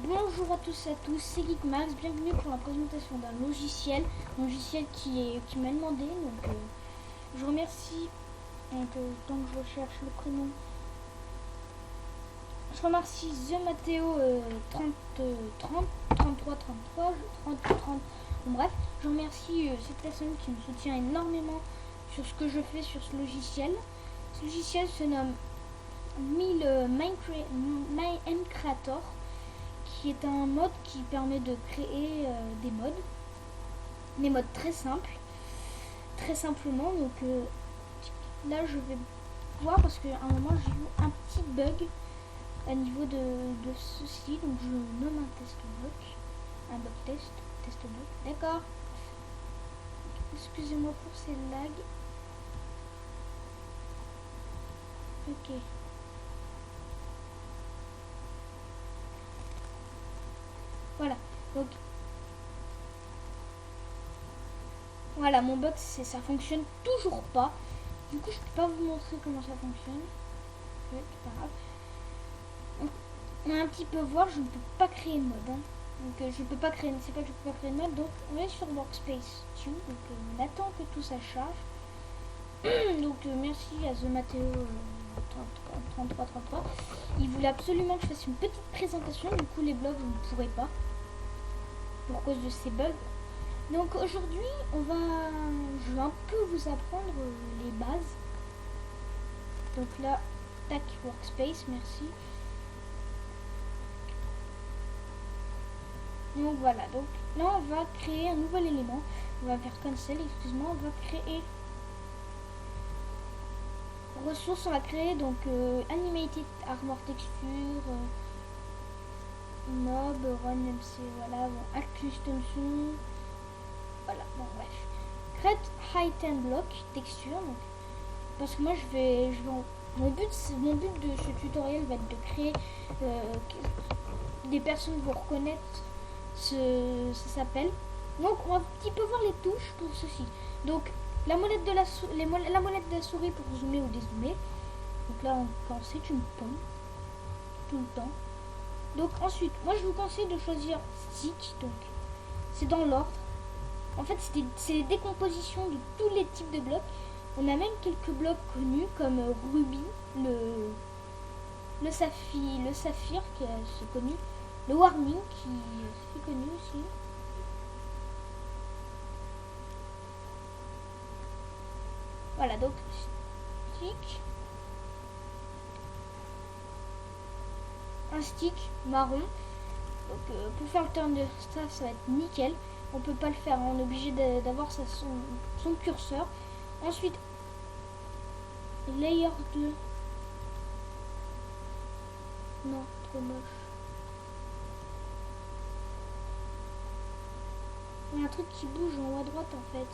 Bonjour à tous et à tous, c'est Geekmax, bienvenue pour la présentation d'un logiciel qui m'a demandé, je remercie, tant que je recherche le prénom, je remercie The Matteo 30, 30, 33, 33, 30, 30, bon, bref, je remercie cette personne qui me soutient énormément sur ce que je fais sur ce logiciel. Ce logiciel se nomme Minecrator, qui est un mode qui permet de créer des modes très simples, très simplement. Donc là je vais voir parce qu'à un moment j'ai eu un petit bug à niveau de ceci, donc je nomme un test bloc, un bloc test bloc, d'accord. Excusez-moi pour ces lags. Ok. Voilà, donc voilà, mon bug ça fonctionne toujours pas. Du coup je peux pas vous montrer comment ça fonctionne. C'est pas grave. On va un petit peu voir, je ne peux pas créer de mode. Donc je peux pas créer, c'est pas que je peux pas créer de mode. Donc on est sur Workspace 2. Donc on attend que tout ça charge. Donc merci à The Matteo 33. Il voulait absolument que je fasse une petite présentation. Du coup les blogs vous ne pourrez pas pour cause de ces bugs. Donc aujourd'hui je vais un peu vous apprendre les bases. Donc là, tac, Workspace, merci. Donc voilà, donc là on va créer un nouvel élément. On va faire cancel, excuse-moi, on va créer ressources, on va créer donc animated armor texture, mob, run mc, voilà, bon, add custom soon, voilà, bon bref. Create item block texture, donc parce que moi mon but de ce tutoriel va être de créer des personnes vont reconnaître ça s'appelle. Donc on va un petit peu voir les touches pour ceci. Donc la molette de la souris pour zoomer ou dézoomer. Donc là on pense c'est une pomme tout le temps. Donc ensuite, moi je vous conseille de choisir stick. Donc c'est dans l'ordre. En fait c'est des décompositions de tous les types de blocs. On a même quelques blocs connus comme Ruby, le saphir qui est assez connu, le warning qui est assez connu aussi. Voilà, donc stick, un stick marron. Donc pour faire le turn de ça va être nickel. On peut pas le faire, on est obligé d'avoir son curseur. Ensuite, layer 2. Non, trop moche. Il y a un truc qui bouge en haut à droite en fait.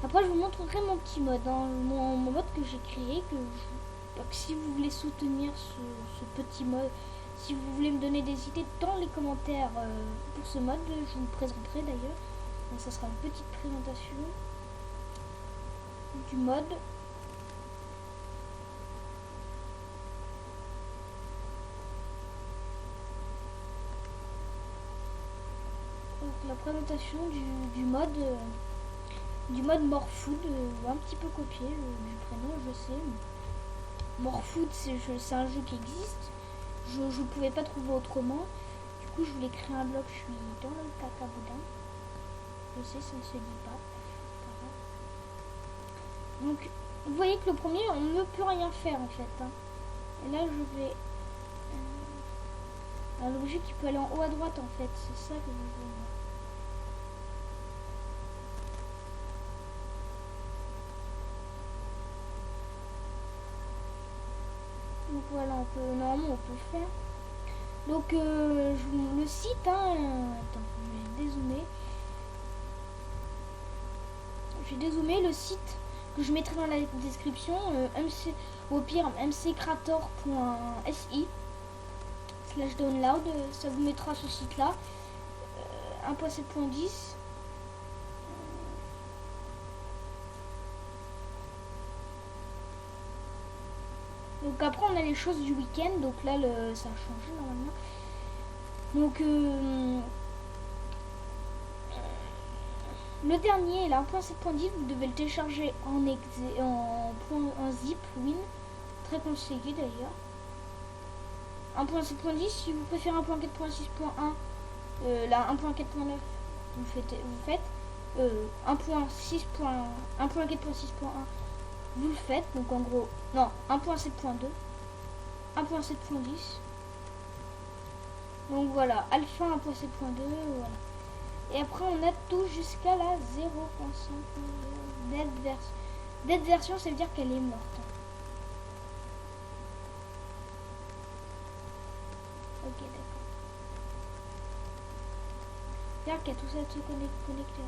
Après je vous montrerai mon petit mode, mon mode que j'ai créé, donc, si vous voulez soutenir ce petit mode, si vous voulez me donner des idées dans les commentaires pour ce mode, je vous le présenterai d'ailleurs. Donc ça sera une petite présentation du mode. Donc la présentation du mode Morfood, un petit peu copié du prénom, je sais. Morfood c'est un jeu qui existe. Je ne pouvais pas trouver autrement. Du coup, je voulais créer un bloc. Je suis dans le caca boudin. Je sais, ça ne se dit pas. Donc, vous voyez que le premier, on ne peut rien faire en fait. Et là, je vais. L'objet qui peut aller en haut à droite en fait. C'est ça que je veux. Donc voilà, normalement on peut le faire. Donc le site, attends, je vais dézoomer. Je vais dézoomer le site que je mettrai dans la description, au pire mccrator.si/download, ça vous mettra ce site là, 1.7.10. Donc Donc après on a les choses du week-end, donc là ça a changé normalement. Donc le dernier, là, 1.7.10, vous devez le télécharger en zip win, très conseillé d'ailleurs. 1.7.10, si vous préférez 1.4.6.1, là 1.4.9, vous faites 1.4.6.1, vous le faites, donc en gros, non, 1.7.2, 1.7.10, donc voilà, alpha 1.7.2, voilà. Et après on a tout jusqu'à la 0.5 dead version. Dead version, ça veut dire qu'elle est morte. Ok, d'accord. C'est-à-dire qu'il y a tout ça de se connecter.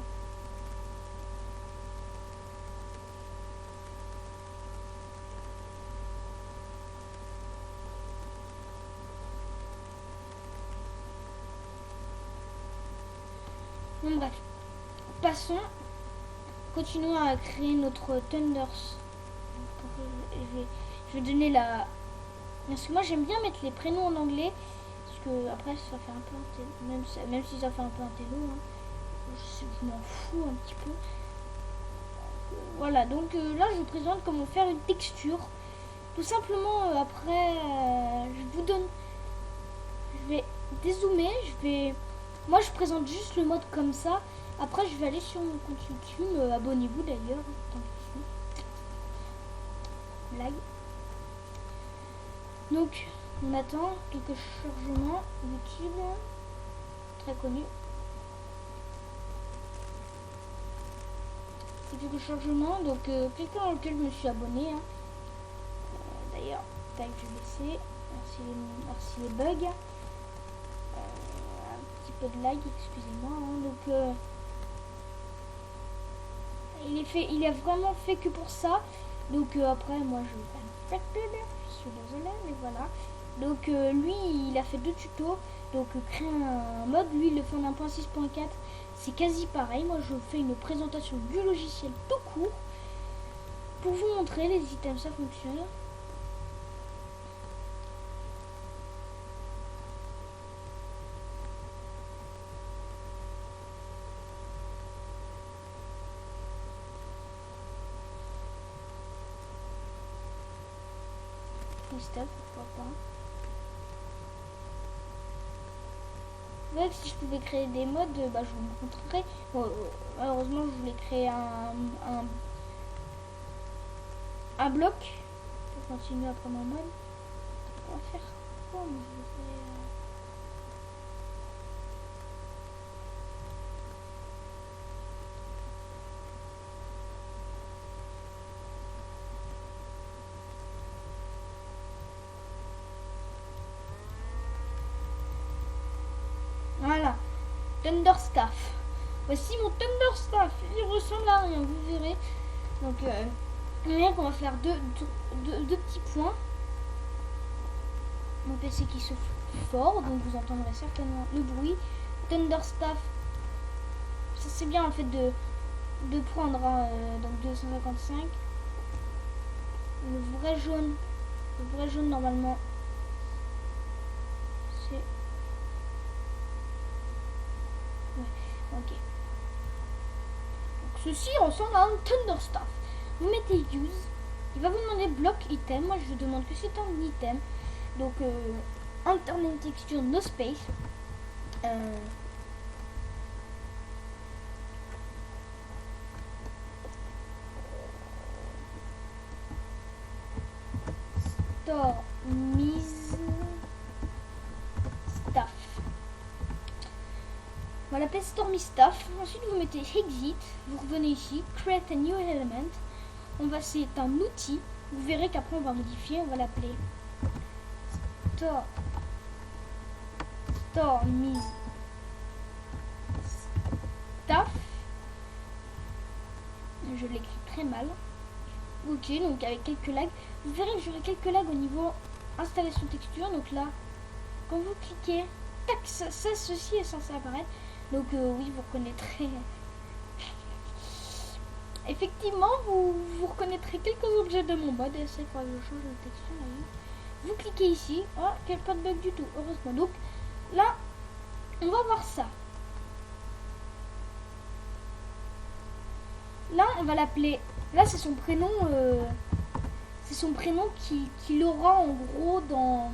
Bon bref, passons, continuons à créer notre Thunders. Je vais donner la... Parce que moi j'aime bien mettre les prénoms en anglais, parce que après ça fait un peu un télo, même si ça fait un peu un télo, hein, je m'en fous un petit peu. Voilà, donc là je vous présente comment faire une texture. Tout simplement, après, je vous donne... Je vais dézoomer, moi je présente juste le mode comme ça. Après je vais aller sur mon compte YouTube, abonnez-vous d'ailleurs. Blague. Donc on attend quelques chargements. YouTube, très connu. Quelques chargements, donc quelqu'un dans lequel je me suis abonné. Hein. D'ailleurs, tac, je vais laisser. Merci les bugs. Un petit peu de lag, excusez-moi. Hein. Donc il est vraiment fait que pour ça. Donc après moi je vais faire une pub, je suis désolée mais voilà. Donc lui il a fait 2 tutos. Donc créer un mode, lui il le fait en 1.6.4. C'est quasi pareil. Moi je fais une présentation du logiciel tout court pour vous montrer les items, ça fonctionne. Stuff, pourquoi pas. Même si je pouvais créer des modes, bah, je vous montrerai. Bon, malheureusement, je voulais créer un bloc pour continuer après mon mode. On va faire quoi? Je voudrais, Voilà, Thunderstaff. Voici mon Thunderstaff. Il ressemble à rien, vous verrez. Donc, on va faire deux petits points. Mon PC qui souffle fort, donc vous entendrez certainement le bruit. Thunderstaff. Ça c'est bien en fait de prendre donc 255. Le vrai jaune normalement. C'est... Ok. Donc ceci ressemble à un Thunderstaff. Vous mettez use. Il va vous demander bloc item. Moi je vous demande que c'est un item. Donc internet texture no space. Store mise staff. Voilà, store mise staff. Ensuite vous mettez exit. Vous revenez ici. Create a new element. C'est un outil. Vous verrez qu'après on va modifier. On va l'appeler store mise staff. Je l'écris très mal. Ok, donc avec quelques lags. Vous verrez que j'aurai quelques lags au niveau installation texture. Donc là, quand vous cliquez, tac, ceci est censé apparaître. Donc oui, vous reconnaîtrez effectivement, vous reconnaîtrez quelques objets de mon mode. Et c'est quand je change de texture. Là. Vous cliquez ici. Oh, quel pas de bug du tout, heureusement. Donc là, on va voir ça. Là, on va l'appeler. Là, c'est son prénom. C'est son prénom qui l'aura en gros dans.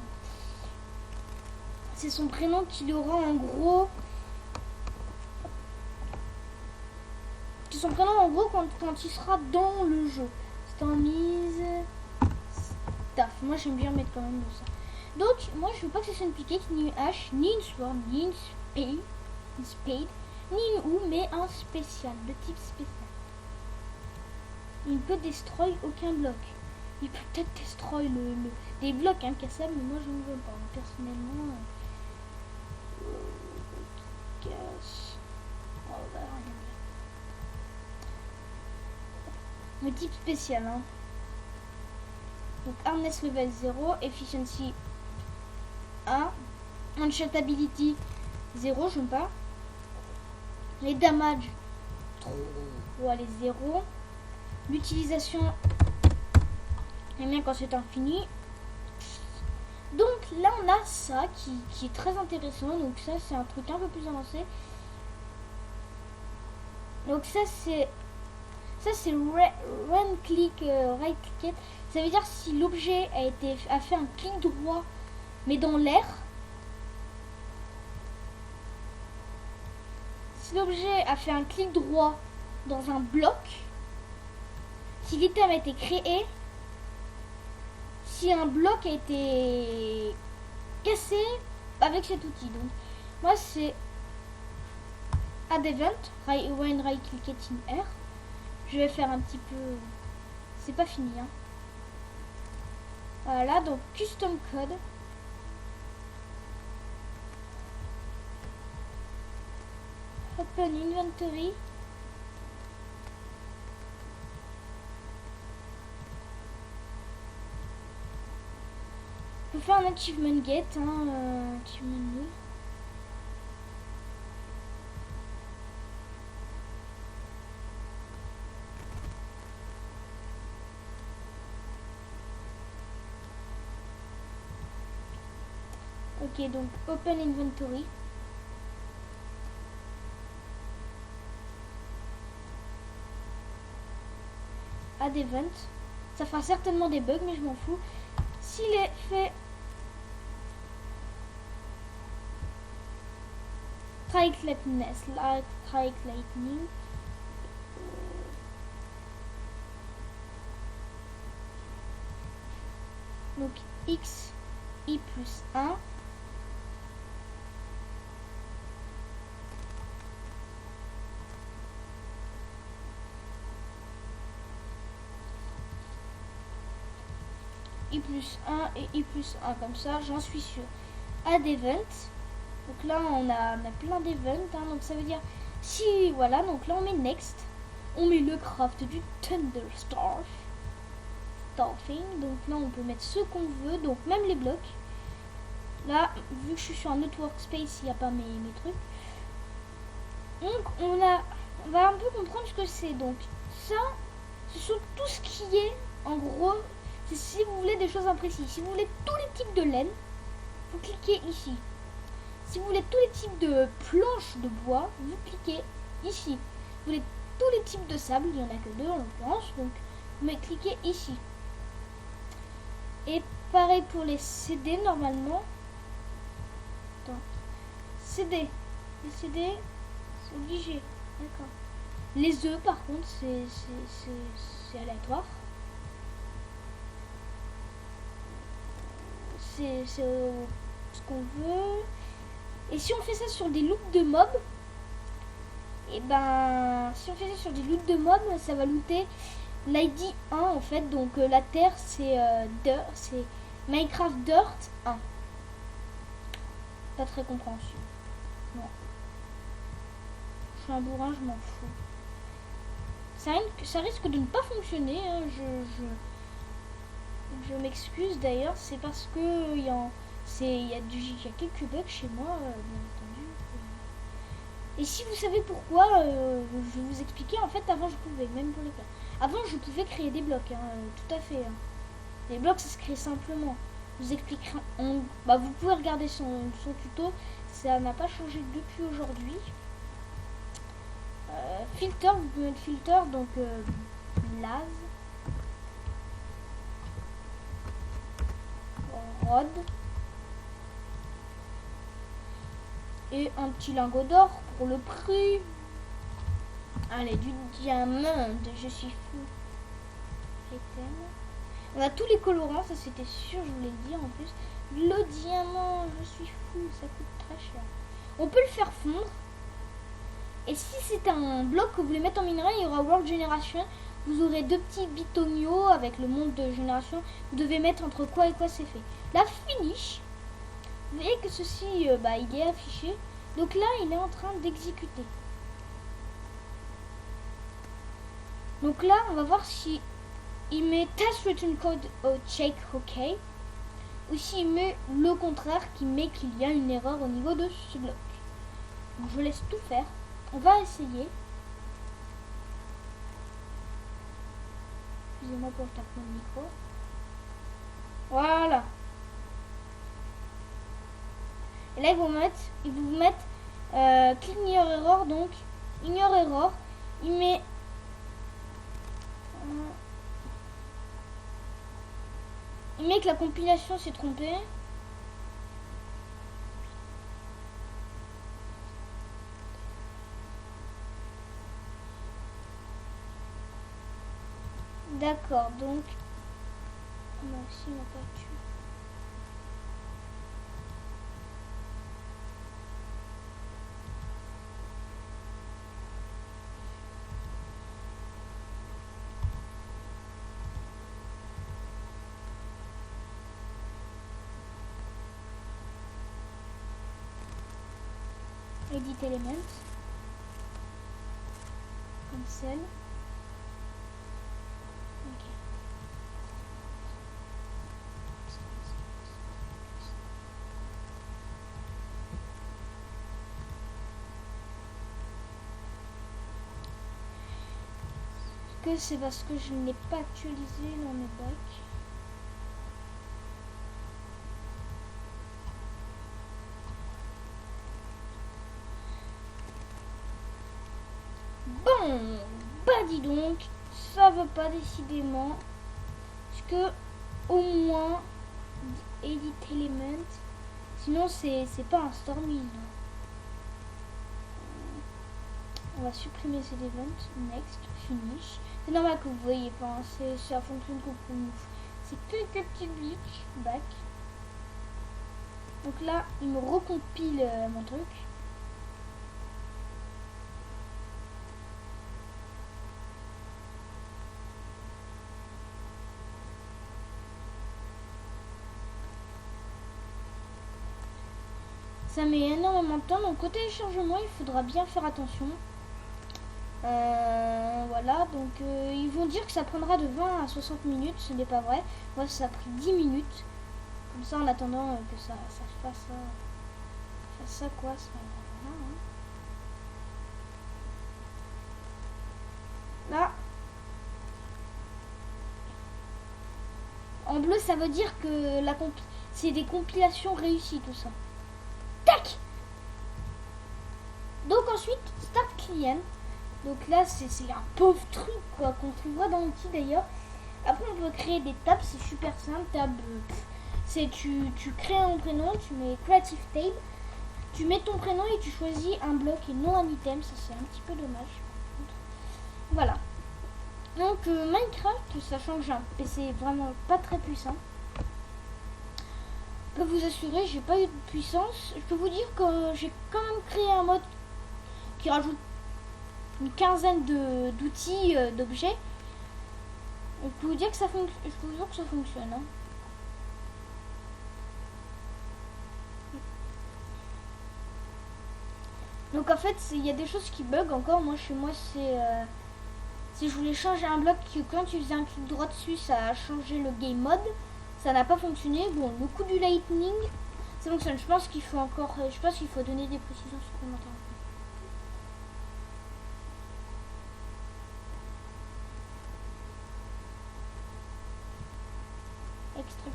C'est son prénom qui l'aura en gros. C'est son prénom en gros quand il sera dans le jeu. C'est en mise. Staff. Moi, j'aime bien mettre quand même de ça. Donc, moi, je veux pas que ce soit une piquette, ni une hache, ni une sword, ni une spade, ni une houe, mais un spécial, de type spécial. Il peut destroy aucun bloc. Il peut peut-être destroy des blocs incassables, mais moi je ne veux pas. Personnellement, casse. Oh, bah, le type spécial. Hein. Donc, hardness level 0, efficiency 1, enchantability 0, je n'aime pas. Les damage, on va les 0. L'utilisation, j'aime bien quand c'est infini. Donc là on a ça qui est très intéressant. Donc ça c'est un truc un peu plus avancé. Donc ça c'est run click right click. Ça veut dire si l'objet a fait un clic droit mais dans l'air. Si l'objet a fait un clic droit dans un bloc. Si l'item a été créé, si un bloc a été cassé avec cet outil. Donc, moi c'est add event, when right click in R. Je vais faire un petit peu. C'est pas fini. Hein. Voilà, donc custom code. Open inventory. On peut faire un achievement get, achievement nul. Ok, donc open inventory. Add event. Ça fera certainement des bugs, mais je m'en fous. S'il est fait strike lightning, donc x i plus 1 i plus 1 et i plus 1 comme ça, j'en suis sûr. Add event. Donc là on a plein d'events, hein, donc ça veut dire si voilà, donc là on met next, on met le craft du Thunderstar Starfing, donc là on peut mettre ce qu'on veut, donc même les blocs. Là vu que je suis sur un autre workspace, il n'y a pas mes trucs. Donc on va un peu comprendre ce que c'est. Donc ça, ce sont tout ce qui est en gros. Si vous voulez des choses imprécises, si vous voulez tous les types de laine, vous cliquez ici. Si vous voulez tous les types de planches de bois, vous cliquez ici. Vous voulez tous les types de sable, il n'y en a que 2 en l'occurrence, donc vous cliquez ici. Et pareil pour les CD normalement. Attends. CD. Les CD, c'est obligé. D'accord. Les œufs par contre, c'est aléatoire. C'est ce qu'on veut. Et si on fait ça sur des loops de mobs, et ben si on fait ça sur des loops de mobs, ça va looter l'ID 1 en fait. Donc la terre c'est Minecraft Dirt 1. Pas très compréhensible. Non. Je suis un bourrin, je m'en fous. Ça risque de ne pas fonctionner. Hein. Je m'excuse d'ailleurs, c'est parce que il y a quelques bugs chez moi, bien entendu. Et si vous savez pourquoi, je vais vous expliquer. En fait, avant je pouvais, même pour les cas. Avant je pouvais créer des blocs, tout à fait. Les blocs ça se crée simplement. Je vous expliquerai. Vous pouvez regarder son tuto. Ça n'a pas changé depuis aujourd'hui. Filter, vous pouvez mettre filter, donc blaze, rod et un petit lingot d'or pour le prix. Allez, du diamant, je suis fou. On a tous les colorants, ça c'était sûr, je vous l'ai dit en plus. Le diamant, je suis fou, ça coûte très cher. On peut le faire fondre. Et si c'est un bloc que vous voulez mettre en minerai, il y aura World Generation. Vous aurez 2 petits bitonio avec le monde de génération. Vous devez mettre entre quoi et quoi c'est fait. La finish, vous voyez que ceci, il est affiché. Donc là, il est en train d'exécuter. Donc là, on va voir si il met test written code au check OK. Ou s'il met le contraire qui met qu'il y a une erreur au niveau de ce bloc. Donc je laisse tout faire. On va essayer. Excusez-moi pour taper mon micro. Voilà. Et là, ils vous mettent click near error. Donc, ignore error. Il met que la compilation s'est trompée. D'accord, donc... Merci, on n'a pas tué. Edit Element. Cancel. Que c'est parce que je ne l'ai pas actualisé dans mes bacs. Bon, dis donc, ça veut pas décidément. Parce que au moins edit element. Sinon c'est pas un storming. On va supprimer cet event. Next, finish. C'est normal que vous voyez pas, ça fonctionne comme nous. C'est quelques petits glitch back. Donc là, il me recompile mon truc. Ça met énormément de temps, donc côté téléchargement, il faudra bien faire attention. Voilà, donc ils vont dire que ça prendra de 20 à 60 minutes, ce n'est pas vrai. Moi, ça a pris 10 minutes. Comme ça, en attendant que ça fasse ça quoi. Ça, voilà, hein. Là, en bleu, ça veut dire que c'est des compilations réussies, tout ça. Tac. Donc ensuite, start client. Donc là, c'est un pauvre truc quoi qu'on trouvera dans l'outil d'ailleurs. Après, on peut créer des tables, c'est super simple. Tab, c'est tu crées un prénom, tu mets creative table, tu mets ton prénom et tu choisis un bloc et non un item. Ça, c'est un petit peu dommage. Voilà. Donc Minecraft, sachant que j'ai un PC vraiment pas très puissant, je peux vous assurer, j'ai pas eu de puissance. Je peux vous dire que j'ai quand même créé un mode qui rajoute une quinzaine d'outils, d'objets. Je peux vous dire que ça fonctionne. Hein. Donc en fait, il y a des choses qui bug encore. Moi, chez moi, c'est si je voulais changer un bloc, que quand tu faisais un clic droit dessus, ça a changé le game mode. Ça n'a pas fonctionné. Bon, le coup du lightning, ça fonctionne. Je pense qu'il faut donner des précisions supplémentaires.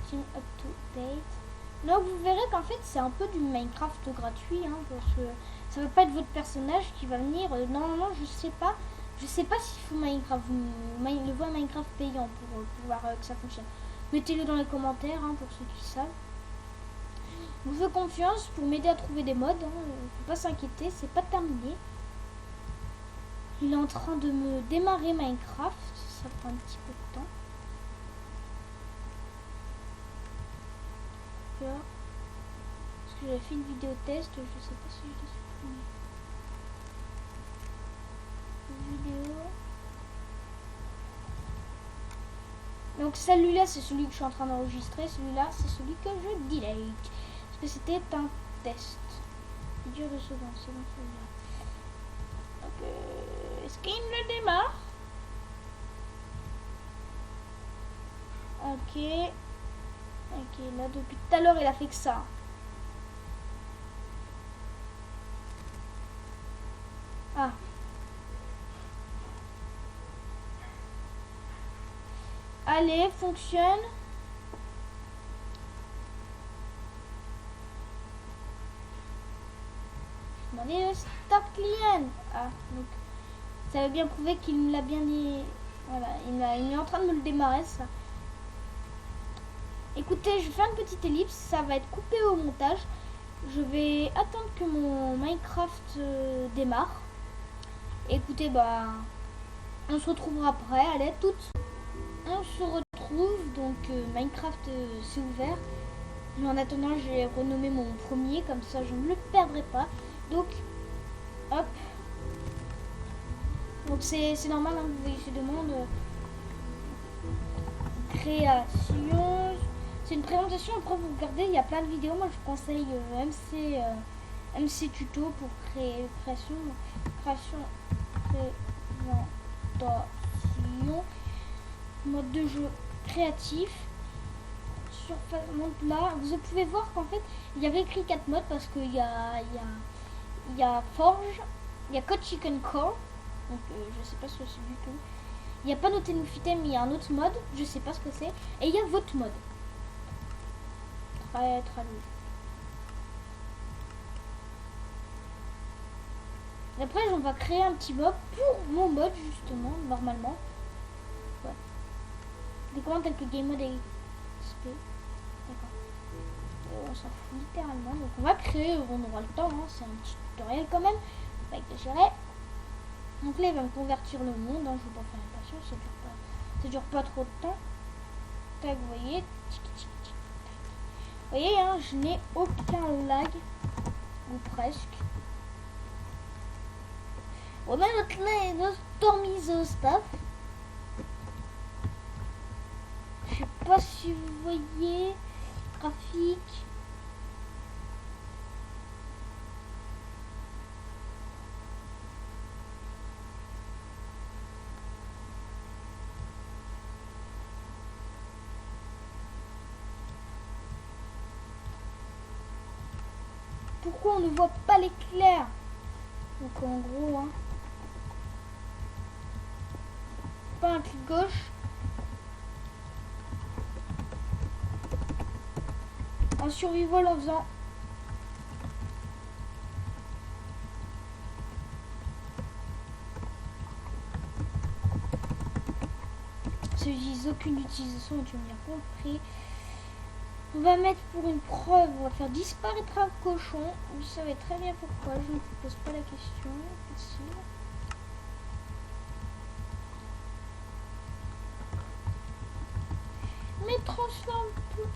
Team up to date. Donc vous verrez qu'en fait c'est un peu du Minecraft gratuit, hein, parce que ça va pas être votre personnage qui va venir. Normalement je sais pas s'il faut le voir Minecraft payant pour pouvoir que ça fonctionne. Mettez-le dans les commentaires, hein, pour ceux qui savent. Je vous fais confiance pour m'aider à trouver des mods, hein, faut pas s'inquiéter, c'est pas terminé. Il est en train de me démarrer Minecraft, ça prend un petit peu de temps. Là, parce que j'avais fait une vidéo test, je sais pas si je l'ai supprimé. Vidéo. Donc celui-là c'est celui que je suis en train d'enregistrer, celui-là c'est celui que je delete. Parce que c'était un test. Vidéo de secondes, c'est bon celui-là. Donc est-ce qu'il me démarre? Ok. Ok, là depuis tout à l'heure il a fait que ça. Ah. Allez, fonctionne. Je demandais le start client. Ah, donc ça veut bien prouver qu'il me l'a bien dit. Voilà, il est en train de me le démarrer ça. Écoutez, je vais faire une petite ellipse, ça va être coupé au montage. Je vais attendre que mon Minecraft démarre. Écoutez, bah, on se retrouvera après. Allez, toutes. On se retrouve, donc Minecraft c'est ouvert. Mais en attendant, j'ai renommé mon premier, comme ça je ne le perdrai pas. Donc, hop. Donc c'est normal, hein, vous voyez, je demande création. C'est une présentation, après vous regardez, il y a plein de vidéos. Moi je vous conseille MC Tuto pour création, présentation, mode de jeu créatif. Sur là, vous pouvez voir qu'en fait il y avait écrit 4 modes parce qu'il y a Forge, il y a Code Chicken Core, donc je sais pas ce que c'est du tout. Il n'y a pas noté Nuffitem, mais il y a un autre mode, je sais pas ce que c'est. Et il y a votre mode. Très très lourd. Et après, on va créer un petit mob pour mon mode, justement, normalement. Ouais. Des commandes telles que Game Mode et XP. D'accord. On s'en fout littéralement. Donc, on va créer, on aura le temps, hein, c'est un petit tutoriel quand même. Pas exagérer. Donc là, il va me convertir le monde. Hein, je ne vais pas faire impatience, ça dure pas trop de temps. Tac, vous voyez. Vous voyez, hein, je n'ai aucun lag. Ou presque. On a notre Stormy Stuff. Je sais pas si vous voyez. Graphique. Pourquoi on ne voit pas l'éclair? Donc en gros, hein, pas un clic gauche. Un survival en faisant je dis aucune utilisation, tu me l'as compris. On va mettre pour une preuve, on va faire disparaître un cochon. Vous savez très bien pourquoi, je ne vous pose pas la question. Ici. Mais transforme tout.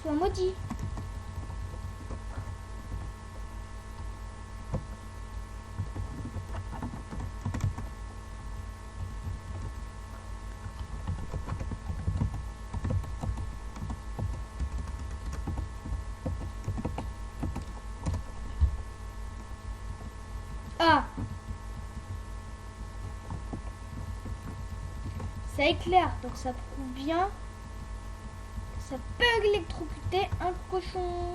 Sois maudit. Ah, ça éclaire, donc ça prouve bien que ça peut électrocuter un cochon.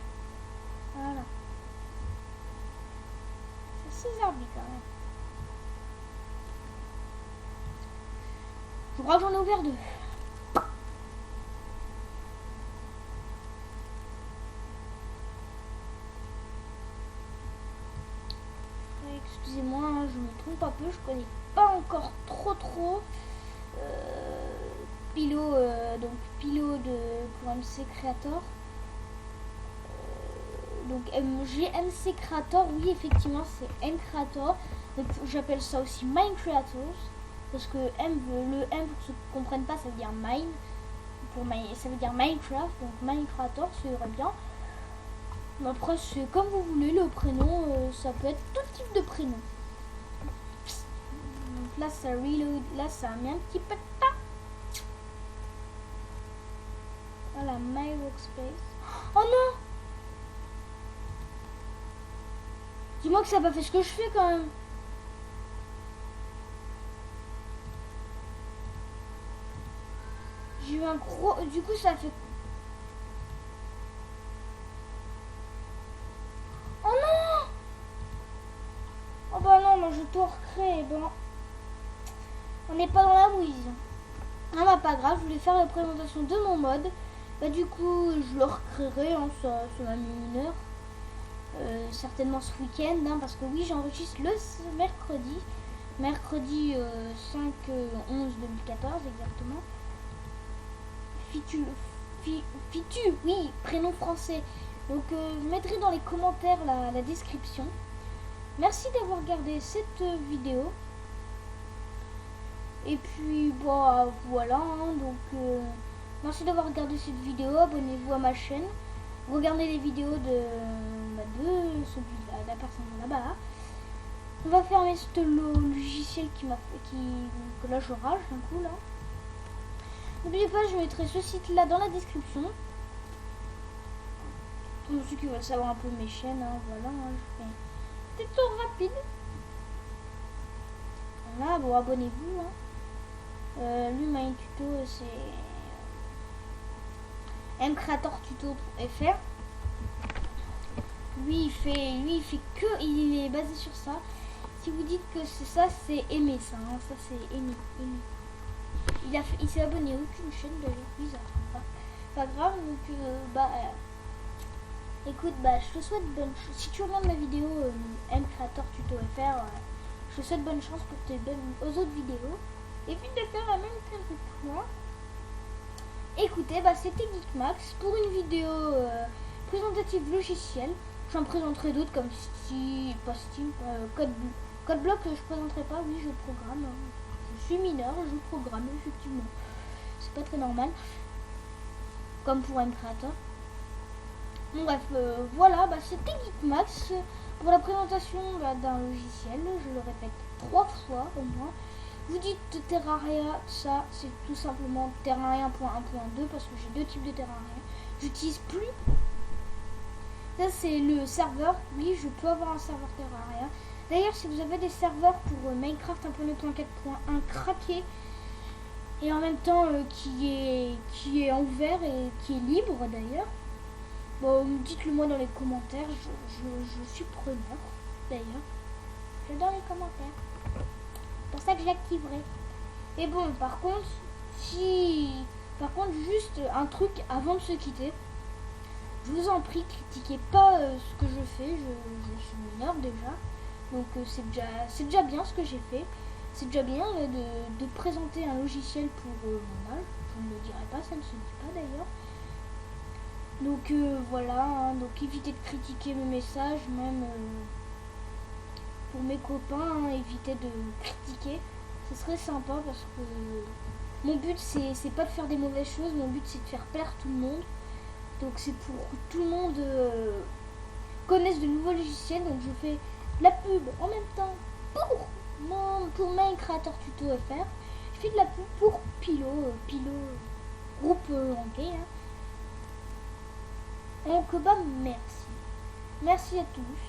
Césarbi quand même. Je crois que j'en ai ouvert 2. Excusez-moi, hein, je me trompe un peu, je connais pas encore trop Pilo, donc Pilo pour MC Creator. Donc j'ai MC Creator, oui effectivement c'est M Creator. Donc j'appelle ça aussi Mine Creators. Parce que le M pour ceux qui ne comprennent pas ça veut dire mine. Ça veut dire Minecraft, donc Mine Creator ça irait bien. Mais après c'est comme vous voulez le prénom, ça peut être tout type de prénom. Donc là ça reload, là ça a mis un petit peu de temps. Voilà, My Workspace. Oh non! Dis-moi que ça n'a pas fait ce que je fais quand même. J'ai eu un gros... Du coup ça fait... Oh non! Oh bah non, moi je tout recrée. Bon. On n'est pas dans la mouise. Ah bah pas grave, je voulais faire la présentation de mon mode. Bah du coup je le recréerai, hein, ça m'a mis 1 heure. Certainement ce week-end, hein, parce que oui j'enregistre le mercredi 5/11/2014 exactement. Fitu, oui, prénom français. Donc je mettrai dans les commentaires la description. Merci d'avoir regardé cette vidéo. Et puis bah voilà, hein, donc merci d'avoir regardé cette vidéo, abonnez-vous à ma chaîne. Regardez les vidéos de celui-là, la personne là-bas. On va fermer ce logiciel que là je rage d'un coup là. N'oubliez pas, je mettrai ce site là dans la description. Pour ceux qui veulent savoir un peu mes chaînes, hein, voilà, hein, je fais des tours rapides. Voilà, bon abonnez-vous. Hein. Lui, my tuto, c'est mcreatortuto.fr. Lui il fait que, il est basé sur ça. Si vous dites que c'est ça, c'est aimé ça, hein. Ça c'est aimé. Il s'est abonné à aucune chaîne d'ailleurs, bizarre. Pas grave, donc écoute, je te souhaite bonne chance. Si tu regardes ma vidéo mcreatortuto.fr, je te souhaite bonne chance pour tes aux autres vidéos. Évite de faire la même que toi. Écoutez, c'était Geekmax pour une vidéo présentative logicielle. J'en présenterai d'autres comme Codeblock, je présenterai pas. Oui, je programme. Je suis mineur, je programme effectivement. C'est pas très normal. Comme pour mCreator. Bon, bref, voilà, c'était Geekmax pour la présentation d'un logiciel. Je le répète 3 fois au moins. Vous dites Terraria, ça c'est tout simplement Terraria 1.1.2 parce que j'ai 2 types de Terraria. J'utilise plus. Ça c'est le serveur. Oui, je peux avoir un serveur Terraria. D'ailleurs, si vous avez des serveurs pour Minecraft 1.4.1 craqué et en même temps qui est ouvert et qui est libre d'ailleurs, bon, dites-le moi dans les commentaires. Je suis preneur d'ailleurs. J'adore les commentaires. C'est pour ça que je l'activerai. Et bon, par contre, juste un truc avant de se quitter. Je vous en prie, critiquez pas ce que je fais. Je suis mineur déjà. Donc c'est déjà bien ce que j'ai fait. C'est déjà bien de présenter un logiciel pour mon âge. Je ne le dirai pas, ça ne se dit pas d'ailleurs. Donc voilà, hein, donc évitez de critiquer mes messages, même pour mes copains, hein, évitez de critiquer. Ce serait sympa parce que mon but c'est pas de faire des mauvaises choses, mon but c'est de faire plaire tout le monde. Donc c'est pour que tout le monde connaisse de nouveaux logiciels. Donc je fais de la pub en même temps pour MyCreatorTuto.fr. Je fais de la pub pour Pilo groupe anglais. Hein. Donc merci à tous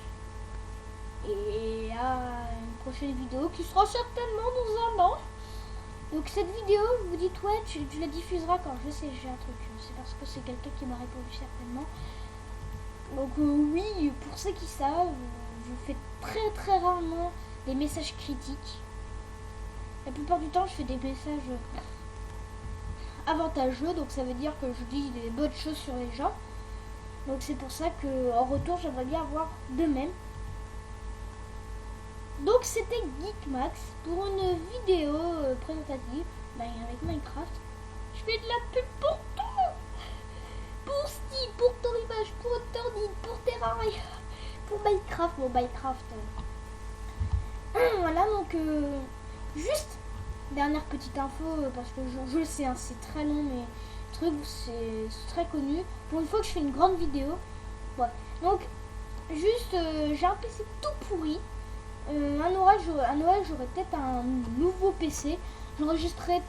et à une prochaine vidéo qui sera certainement dans 1 an. Donc cette vidéo, vous vous dites ouais, tu la diffuseras quand je sais, j'ai un truc. C'est parce que c'est quelqu'un qui m'a répondu certainement. Donc oui, pour ceux qui savent, je fais très rarement des messages critiques. La plupart du temps, je fais des messages avantageux, donc ça veut dire que je dis des bonnes choses sur les gens. Donc c'est pour ça que en retour, j'aimerais bien avoir de même. Donc c'était Geekmax pour une vidéo présentative avec Minecraft. Je fais de la pub pour tout, pour Steam, pour Toribage, pour Turnitin, pour Terraria, pour Minecraft. Bon, Minecraft. Voilà, donc juste dernière petite info parce que je le sais, hein, c'est très long, mais truc c'est très connu. Pour une fois que je fais une grande vidéo, ouais. Donc juste j'ai un PC tout pourri. À Noël j'aurai peut-être un nouveau PC. J'enregistrerai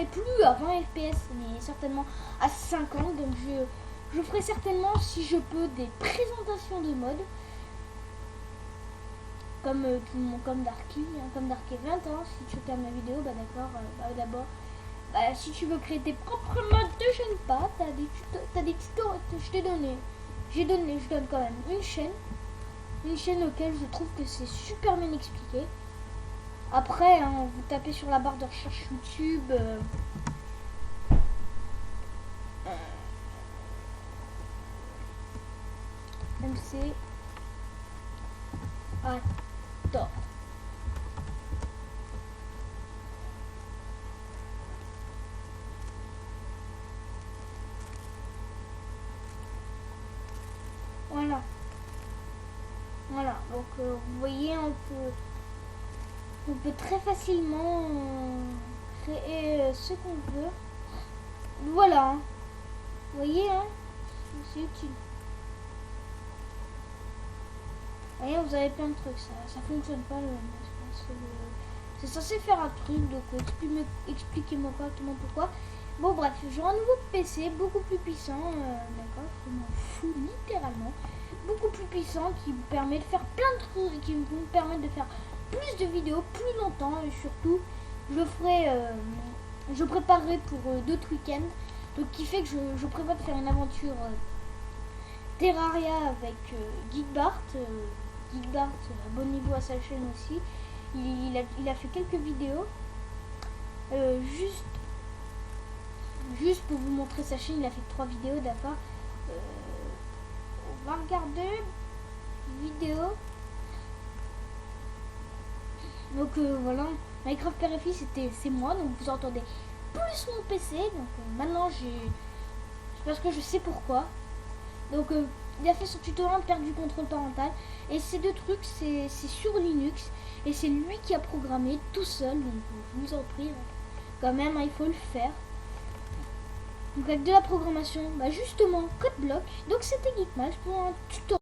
plus à 20 fps mais certainement à 50. Donc je ferai certainement, si je peux, des présentations de mode comme Darky, hein, comme Dark20, hein. Si tu regardes ma vidéo, bah d'accord, d'abord, si tu veux créer tes propres modes, te gêne pas, t'as des tutos, je donne quand même une chaîne auquel je trouve que c'est super bien expliqué. Après, hein, vous tapez sur la barre de recherche YouTube, MC Attends. Voilà, donc vous voyez, on peut très facilement créer ce qu'on veut. Voilà, hein. Vous voyez, hein, c'est utile. Vous voyez, vous avez plein de trucs, ça fonctionne pas c'est censé faire un truc, donc expliquez-moi pas exactement pourquoi. Bon bref, j'aurai un nouveau PC beaucoup plus puissant, d'accord, je m'en fous littéralement, beaucoup plus puissant, qui me permet de faire plein de trucs, qui me permet de faire plus de vidéos plus longtemps, et surtout je préparerai pour d'autres week-ends, donc qui fait que je prévois de faire une aventure Terraria avec Geekbart. Geekbart, abonnez-vous à sa chaîne aussi. Il a fait quelques vidéos. Juste pour vous montrer sa chaîne, il a fait 3 vidéos, d'accord. On va regarder vidéo. Donc voilà, Minecraft Père et Fils, c'est moi, donc vous entendez plus mon PC. Donc maintenant c'est parce que je sais pourquoi. Donc il a fait son tutoriel perdre du contrôle parental, et ces deux trucs c'est sur Linux, et c'est lui qui a programmé tout seul, donc je vous en prie, quand même, il faut le faire. Donc avec de la programmation, justement code block. Donc c'était Geekmax pour un tutoriel.